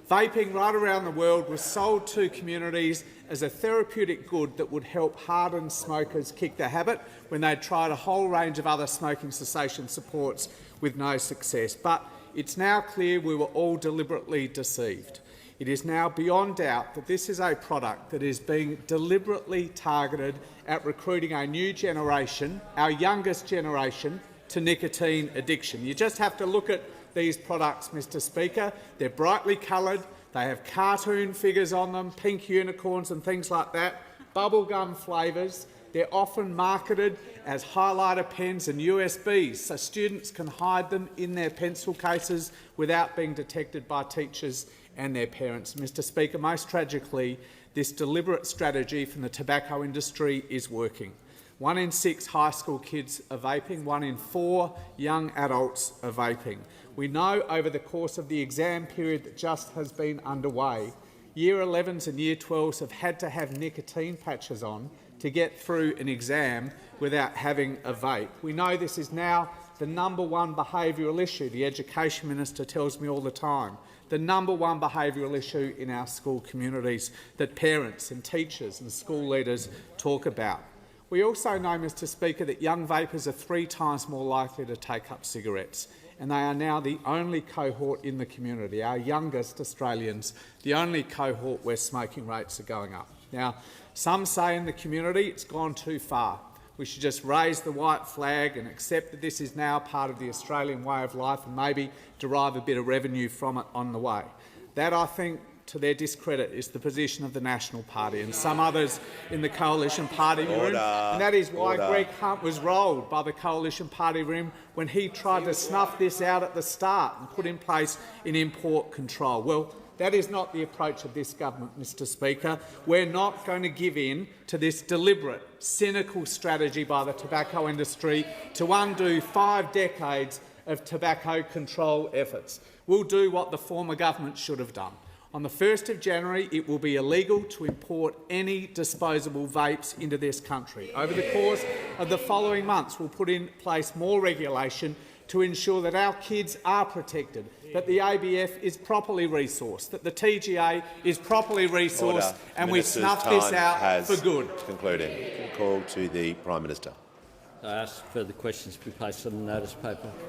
Vaping right around the world was sold to communities as a therapeutic good that would help hardened smokers kick the habit when they tried a whole range of other smoking cessation supports with no success. But it's now clear we were all deliberately deceived. It is now beyond doubt that this is a product that is being deliberately targeted at recruiting a new generation, our youngest generation, to nicotine addiction. You just have to look at these products, Mr Speaker. They're brightly coloured, they have cartoon figures on them, pink unicorns and things like that, bubblegum flavours. They're often marketed as highlighter pens and USBs, so students can hide them in their pencil cases without being detected by teachers and their parents. Mr Speaker, most tragically, this deliberate strategy from the tobacco industry is working. 1 in 6 high school kids are vaping, 1 in 4 young adults are vaping. We know over the course of the exam period that just has been underway, Year 11s and Year 12s have had to have nicotine patches on to get through an exam without having a vape. We know this is now the #1 behavioural issue. The Education Minister tells me all the time. The #1 behavioural issue in our school communities that parents and teachers and school leaders talk about. We also know, Mr Speaker, that young vapers are 3 times more likely to take up cigarettes, and they are now the only cohort in the community, our youngest Australians, the only cohort where smoking rates are going up. Now, some say in the community it's gone too far. We should just raise the white flag and accept that this is now part of the Australian way of life and maybe derive a bit of revenue from it on the way. That, I think, to their discredit, is the position of the National Party and some others in the Coalition Party room. And that is why Greg Hunt was rolled by the Coalition Party room when he tried to snuff this out at the start and put in place an import control. Well, that is not the approach of this government, Mr Speaker. We're not going to give in to this deliberate, cynical strategy by the tobacco industry to undo 5 decades of tobacco control efforts. We'll do what the former government should have done. On the 1st of January, it will be illegal to import any disposable vapes into this country. Over the course of the following months, we'll put in place more regulation to ensure that our kids are protected, that the ABF is properly resourced, that the TGA is properly resourced, and we snuff this out for good. Concluding. Call to the Prime Minister. I ask further questions to be placed on the notice paper.